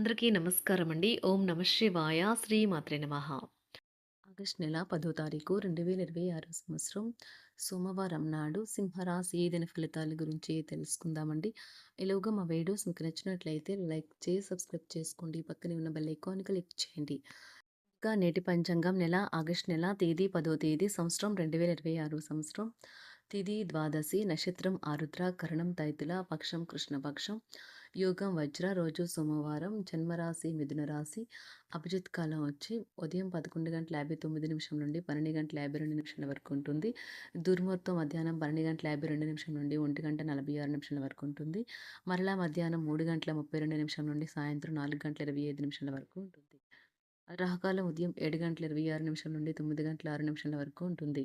అందరికీ నమస్కారం అండి. ఓం నమః శివాయ. శ్రీ మాత్రే నమః. ఆగస్టు నెల 10వ తారీఖు 2026 సంవత్సరం సోమవారం నాడు సింహరాశి దిన ఫలితాల గురించి తెలుసుకుందామండి. ఈలోగా మా వీడియోస్ మీకు నచ్చినట్లయితే లైక్ చేసి సబ్స్క్రైబ్ చేసుకోండి. పక్కనే ఉన్న బెల్ ఐకాన్ క్లిక్ చేయండి. ఇంకా నేటి పంచాంగం నెల ఆగస్టు నెల తేదీ 10వ తేదీ సంవత్సరం 2026 సంవత్సరం తిథి ద్వాదశి నక్షత్రం ఆరుద్ర కరణం తైతుల పక్షం కృష్ణపక్షం యోగం వజ్ర రోజు సోమవారం జన్మరాశి మిథున రాశి అభిజిత్ కాలం వచ్చి ఉదయం 11:59 నుండి 12:52 వరకు ఉంటుంది. దుర్ముహూర్తం మధ్యాహ్నం 12:52 నుండి 1:46 వరకు ఉంటుంది. మరలా మధ్యాహ్నం 3:32 నుండి సాయంత్రం 4:25 వరకు ఉంటుంది. రాహుకాలం ఉదయం 7:26 నుండి 9:06 వరకు ఉంటుంది.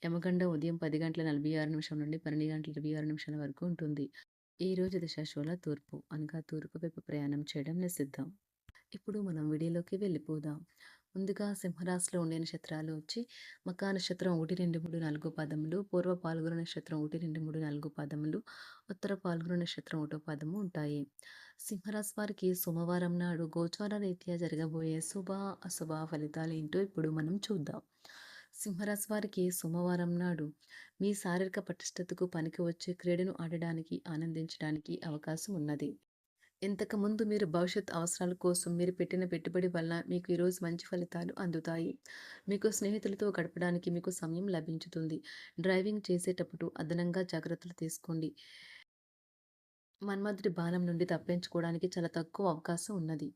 యమగండం ఉదయం 10:46 నుండి 12:26 వరకు ఉంటుంది. ఈ రోజు దశాశూల తూర్పు అనగా తూర్పు వైపు ప్రయాణం చేయడం నిషిద్ధం. ఇప్పుడు మనం వీడియోలోకి వెళ్ళిపోదాం. ముందుగా సింహరాశిలో ఉండే నక్షత్రాలు వచ్చి మకా నక్షత్రం 1, 2, 3, 4 పదములు, పూర్వ పాల్గొన నక్షత్రం 1, 2, 3, 4 పదములు, ఉత్తర పాల్గొన నక్షత్రం 1 పదము ఉంటాయి. సింహరాశి వారికి సోమవారం నాడు గోచార రీత్యా జరగబోయే శుభ అశుభ ఫలితాలు ఏంటో ఇప్పుడు మనం చూద్దాం. సింహరాశి వారికి సోమవారం నాడు మీ శారీరక పటిష్టతకు పనికి వచ్చే క్రీడను ఆడడానికి ఆనందించడానికి అవకాశం ఉన్నది. ఇంతకుముందు మీరు భవిష్యత్ అవసరాల కోసం మీరు పెట్టిన పెట్టుబడి వల్ల మీకు ఈరోజు మంచి ఫలితాలు అందుతాయి. మీకు స్నేహితులతో గడపడానికి మీకు సమయం లభించుతుంది. డ్రైవింగ్ చేసేటప్పుడు అదనంగా జాగ్రత్తలు తీసుకోండి. మన్మధుడి బాణం నుండి తప్పించుకోవడానికి చాలా తక్కువ అవకాశం ఉన్నది.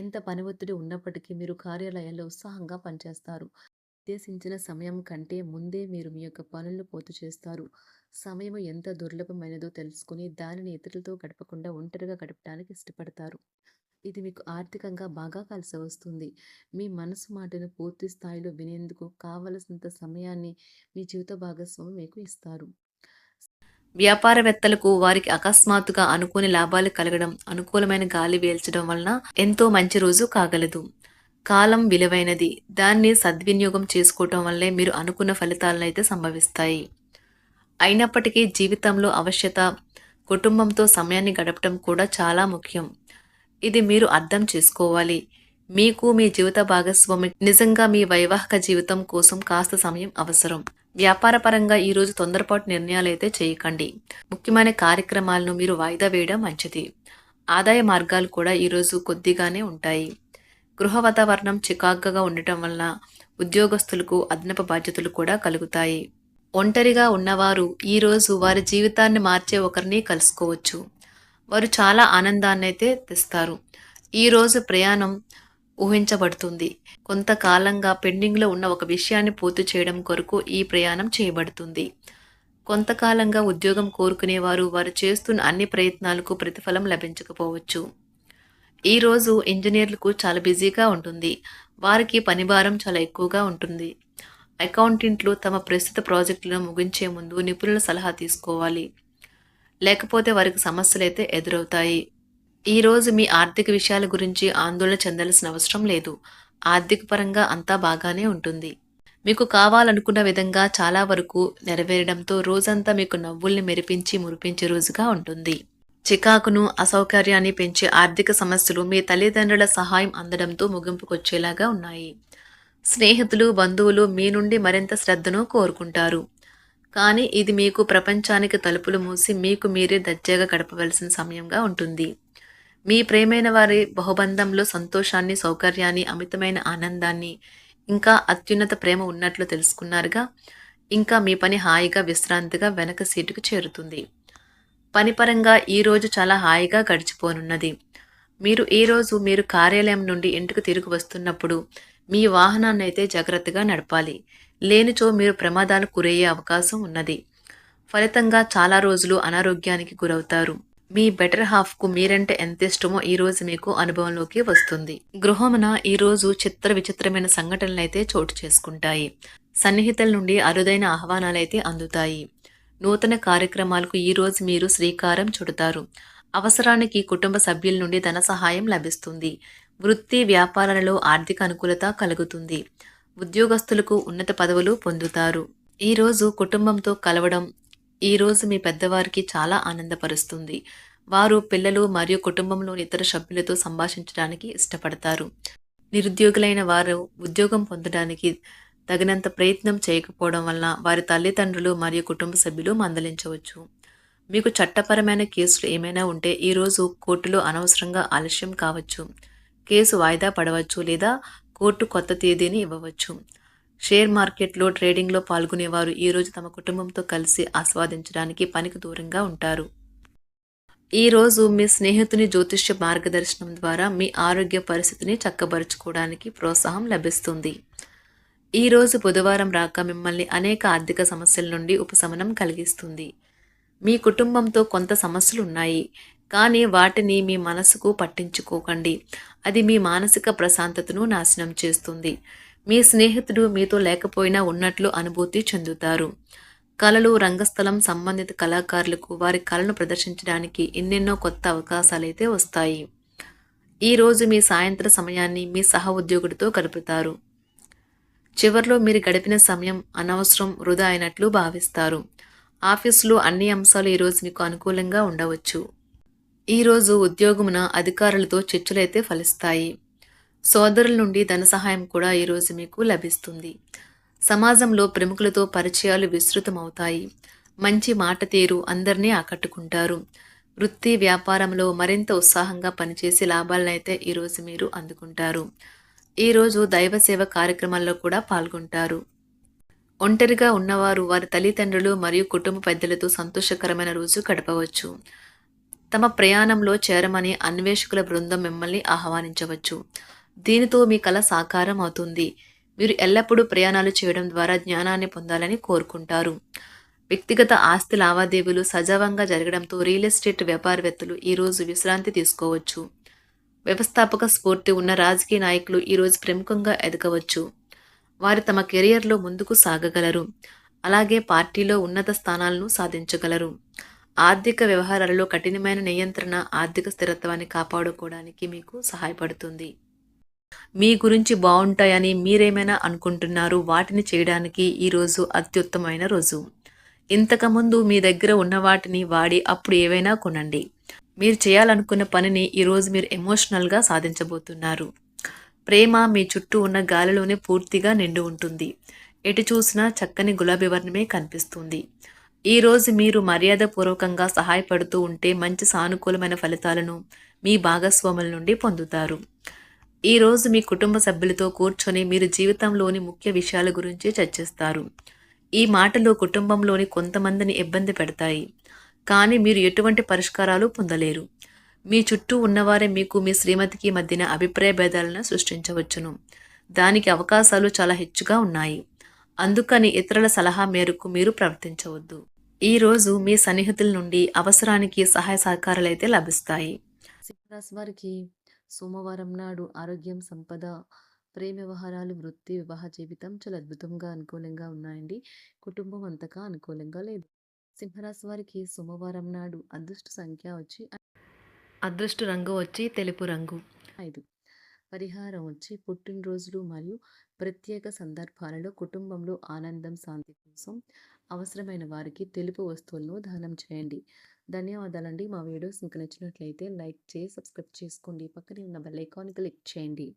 ఎంత పని ఒత్తిడి ఉన్నప్పటికీ మీరు కార్యాలయాల్లో ఉత్సాహంగా పనిచేస్తారు. నిర్దేశించిన సమయం కంటే ముందే మీరు మీ యొక్క పనులను పూర్తి చేస్తారు. సమయం ఎంత దుర్లభమైనదో తెలుసుకుని దానిని ఇతరులతో గడపకుండా ఒంటరిగా గడపడానికి ఇష్టపడతారు. ఇది మీకు ఆర్థికంగా బాగా కలిసి వస్తుంది. మీ మనసు మాటను పూర్తి స్థాయిలో వినేందుకు కావలసినంత సమయాన్ని మీ జీవిత భాగస్వామి మీకు ఇస్తారు. వ్యాపారవేత్తలకు వారికి అకస్మాత్తుగా అనుకోని లాభాలు కలగడం, అనుకూలమైన గాలి వీల్చడం వలన ఎంతో మంచి రోజు కాగలదు. కాలం విలువైనది. దాన్ని సద్వినియోగం చేసుకోవటం వల్లే మీరు అనుకున్న ఫలితాలనైతే సంభవిస్తాయి. అయినప్పటికీ జీవితంలో అవశ్యత, కుటుంబంతో సమయాన్ని గడపటం కూడా చాలా ముఖ్యం. ఇది మీరు అర్థం చేసుకోవాలి. మీకు మీ జీవిత భాగస్వామి నిజంగా మీ వైవాహిక జీవితం కోసం కాస్త సమయం అవసరం. వ్యాపారపరంగా ఈరోజు తొందరపాటు నిర్ణయాలైతే చేయకండి. ముఖ్యమైన కార్యక్రమాలను మీరు వాయిదా వేయడం మంచిది. ఆదాయ మార్గాలు కూడా ఈరోజు కొద్దిగానే ఉంటాయి. గృహ వాతావరణం చికాకుగా ఉండటం వల్ల ఉద్యోగస్తులకు అదనపు బాధ్యతలు కూడా కలుగుతాయి. ఒంటరిగా ఉన్నవారు ఈరోజు వారి జీవితాన్ని మార్చే ఒకరిని కలుసుకోవచ్చు. వారు చాలా ఆనందాన్ని అయితే తెస్తారు. ఈరోజు ప్రయాణం ఊహించబడుతుంది. కొంతకాలంగా పెండింగ్లో ఉన్న ఒక విషయాన్ని పూర్తి చేయడం కొరకు ఈ ప్రయాణం చేయబడుతుంది. కొంతకాలంగా ఉద్యోగం కోరుకునేవారు వారు చేస్తున్న అన్ని ప్రయత్నాలకు ప్రతిఫలం లభించకపోవచ్చు. ఈరోజు ఇంజనీర్లకు చాలా బిజీగా ఉంటుంది. వారికి పనిభారం చాలా ఎక్కువగా ఉంటుంది. అకౌంటెంట్లు తమ ప్రస్తుత ప్రాజెక్టులను ముగించే ముందు నిపుణుల సలహా తీసుకోవాలి. లేకపోతే వారికి సమస్యలైతే ఎదురవుతాయి. ఈరోజు మీ ఆర్థిక విషయాల గురించి ఆందోళన చెందాల్సిన అవసరం లేదు. ఆర్థిక పరంగా అంతా బాగానే ఉంటుంది. మీకు కావాలనుకున్న విధంగా చాలా వరకు నెరవేరడంతో రోజంతా మీకు నవ్వుల్ని మెరిపించి మురిపించే రోజుగా ఉంటుంది. చికాకును, అసౌకర్యాన్ని పెంచే ఆర్థిక సమస్యలు మీ తల్లిదండ్రుల సహాయం అందడంతో ముగింపుకొచ్చేలాగా ఉన్నాయి. స్నేహితులు, బంధువులు మీ నుండి మరింత శ్రద్ధను కోరుకుంటారు. కానీ ఇది మీకు ప్రపంచానికి తలుపులు మూసి మీకు మీరే దర్జాగా గడపవలసిన సమయంగా ఉంటుంది. మీ ప్రేమైన వారి బహుబంధంలో సంతోషాన్ని, సౌకర్యాన్ని, అమితమైన ఆనందాన్ని, ఇంకా అత్యున్నత ప్రేమ ఉన్నట్లు తెలుసుకున్నారుగా. ఇంకా మీ పని హాయిగా విశ్రాంతిగా వెనక సీటుకు చేరుతుంది. పనిపరంగా ఈరోజు చాలా హాయిగా గడిచిపోనున్నది. మీరు కార్యాలయం నుండి ఇంటికి తిరిగి వస్తున్నప్పుడు మీ వాహనాన్ని అయితే జాగ్రత్తగా నడపాలి. లేనిచో మీరు ప్రమాదాలకు గురయ్యే అవకాశం ఉన్నది. ఫలితంగా చాలా రోజులు అనారోగ్యానికి గురవుతారు. మీ బెటర్ హాఫ్కు మీరంటే ఎంత ఇష్టమో ఈరోజు మీకు అనుభవంలోకి వస్తుంది. గృహమున ఈరోజు చిత్ర విచిత్రమైన సంఘటనలైతే చోటు చేసుకుంటాయి. సన్నిహితుల నుండి అరుదైన ఆహ్వానాలైతే అందుతాయి. నూతన కార్యక్రమాలకు ఈరోజు మీరు శ్రీకారం చుడతారు. అవసరానికి కుటుంబ సభ్యుల నుండి ధన సహాయం లభిస్తుంది. వృత్తి వ్యాపారాలలో ఆర్థిక అనుకూలత కలుగుతుంది. ఉద్యోగస్తులకు ఉన్నత పదవులు పొందుతారు. ఈరోజు కుటుంబంతో కలవడం ఈరోజు మీ పెద్దవారికి చాలా ఆనందపరుస్తుంది. వారు పిల్లలు మరియు కుటుంబంలోని ఇతర సభ్యులతో సంభాషించడానికి ఇష్టపడతారు. నిరుద్యోగులైన వారు ఉద్యోగం పొందడానికి తగినంత ప్రయత్నం చేయకపోవడం వలన వారి తల్లిదండ్రులు మరియు కుటుంబ సభ్యులు మందలించవచ్చు. మీకు చట్టపరమైన కేసులు ఏమైనా ఉంటే ఈరోజు కోర్టులో అనవసరంగా ఆలస్యం కావచ్చు. కేసు వాయిదా పడవచ్చు లేదా కోర్టు కొత్త తేదీని ఇవ్వవచ్చు. షేర్ మార్కెట్లో ట్రేడింగ్లో పాల్గొనేవారు ఈరోజు తమ కుటుంబంతో కలిసి ఆస్వాదించడానికి పనికి దూరంగా ఉంటారు. ఈరోజు మీ స్నేహితుని జ్యోతిష్య మార్గదర్శనం ద్వారా మీ ఆరోగ్య పరిస్థితిని చక్కబరుచుకోవడానికి ప్రోత్సాహం లభిస్తుంది. ఈరోజు బుధవారం రాక మిమ్మల్ని అనేక ఆర్థిక సమస్యల నుండి ఉపశమనం కలిగిస్తుంది. మీ కుటుంబంతో కొంత సమస్యలు ఉన్నాయి, కానీ వాటిని మీ మనసుకు పట్టించుకోకండి. అది మీ మానసిక ప్రశాంతతను నాశనం చేస్తుంది. మీ స్నేహితుడు మీతో లేకపోయినా ఉన్నట్లు అనుభూతి చెందుతారు. కళలు, రంగస్థలం సంబంధిత కళాకారులకు వారి కళను ప్రదర్శించడానికి ఎన్నెన్నో కొత్త అవకాశాలైతే వస్తాయి. ఈరోజు మీ సాయంత్ర సమయాన్ని మీ సహ ఉద్యోగుడితో గడుపుతారు. చివర్లో మీరు గడిపిన సమయం అనవసరం, వృధా అయినట్లు భావిస్తారు. ఆఫీసులో అన్ని అంశాలు ఈరోజు మీకు అనుకూలంగా ఉండవచ్చు. ఈరోజు ఉద్యోగమున అధికారులతో చర్చలైతే ఫలిస్తాయి. సోదరుల నుండి ధన సహాయం కూడా ఈరోజు మీకు లభిస్తుంది. సమాజంలో ప్రముఖులతో పరిచయాలు విస్తృతమవుతాయి. మంచి మాట తీరు అందరినీ ఆకట్టుకుంటారు. వృత్తి వ్యాపారంలో మరింత ఉత్సాహంగా పనిచేసి లాభాలనైతే ఈరోజు మీరు అందుకుంటారు. ఈరోజు దైవ సేవ కార్యక్రమాల్లో కూడా పాల్గొంటారు. ఒంటరిగా ఉన్నవారు వారి తల్లిదండ్రులు మరియు కుటుంబ పెద్దలతో సంతోషకరమైన రోజు గడపవచ్చు. తమ ప్రయాణంలో చేరమని అన్వేషకుల బృందం మిమ్మల్ని ఆహ్వానించవచ్చు. దీనితో మీ కల సాకారం అవుతుంది. మీరు ఎల్లప్పుడూ ప్రయాణాలు చేయడం ద్వారా జ్ఞానాన్ని పొందాలని కోరుకుంటారు. వ్యక్తిగత ఆస్తి లావాదేవీలు సజావంగా జరగడంతో రియల్ ఎస్టేట్ వ్యాపారవేత్తలు ఈరోజు విశ్రాంతి తీసుకోవచ్చు. వ్యవస్థాపక స్ఫూర్తి ఉన్న రాజకీయ నాయకులు ఈరోజు ప్రముఖంగా ఎదగవచ్చు. వారు తమ కెరియర్లో ముందుకు సాగగలరు. అలాగే పార్టీలో ఉన్నత స్థానాలను సాధించగలరు. ఆర్థిక వ్యవహారాలలో కఠినమైన నియంత్రణ ఆర్థిక స్థిరత్వాన్ని కాపాడుకోవడానికి మీకు సహాయపడుతుంది. మీ గురించి బాగుంటాయని మీరేమైనా అనుకుంటున్నారు, వాటిని చేయడానికి ఈరోజు అత్యుత్తమైన రోజు. ఇంతకుముందు మీ దగ్గర ఉన్న వాటిని వాడి అప్పుడు ఏవైనా కొనండి. మీరు చేయాలనుకున్న పనిని ఈరోజు మీరు ఎమోషనల్గా సాధించబోతున్నారు. ప్రేమ మీ చుట్టూ ఉన్న గాలిలోనే పూర్తిగా నిండి ఉంటుంది. ఎటు చూసినా చక్కని గులాబీ వర్ణమే కనిపిస్తుంది. ఈరోజు మీరు మర్యాదపూర్వకంగా సహాయపడుతూ ఉంటే మంచి సానుకూలమైన ఫలితాలను మీ భాగస్వాముల నుండి పొందుతారు. ఈరోజు మీ కుటుంబ సభ్యులతో కూర్చొని మీరు జీవితంలోని ముఖ్య విషయాల గురించి చర్చిస్తారు. ఈ మాటలు కుటుంబంలోని కొంతమందిని ఇబ్బంది పెడతాయి, కానీ మీరు ఎటువంటి పరిష్కారాలు పొందలేరు. మీ చుట్టూ ఉన్నవారే మీకు మీ శ్రీమతికి మధ్యన అభిప్రాయ భేదాలను సృష్టించవచ్చును. దానికి అవకాశాలు చాలా హెచ్చుగా ఉన్నాయి. అందుకని ఇతరుల సలహా మేరకు మీరు ప్రవర్తించవద్దు. ఈరోజు మీ సన్నిహితుల నుండి అవసరానికి సహాయ సహకారాలైతే లభిస్తాయి. సింహరాశి వారికి సోమవారం నాడు ఆరోగ్యం, సంపద, ప్రేమ వ్యవహారాలు, వృత్తి, వివాహ జీవితం చాలా అద్భుతంగా అనుకూలంగా ఉన్నాయండి. కుటుంబం అంతగా అనుకూలంగా లేదు. సింహరాశి వారికి సోమవారం నాడు అదృష్ట సంఖ్య వచ్చి అదృష్ట రంగు వచ్చి తెలుపు రంగు 5. పరిహారం వచ్చి పుట్టినరోజులు మరియు ప్రత్యేక సందర్భాలలో కుటుంబంలో ఆనందం, శాంతి కోసం అవసరమైన వారికి తెలుపు వస్తువులను దానం చేయండి. ధన్యవాదాలండి. మా వీడియోస్ మీకు నచ్చినట్లయితే లైక్ చేసి సబ్స్క్రైబ్ చేసుకోండి. పక్కనే ఉన్న బెల్ ఐకాన్ క్లిక్ చేయండి.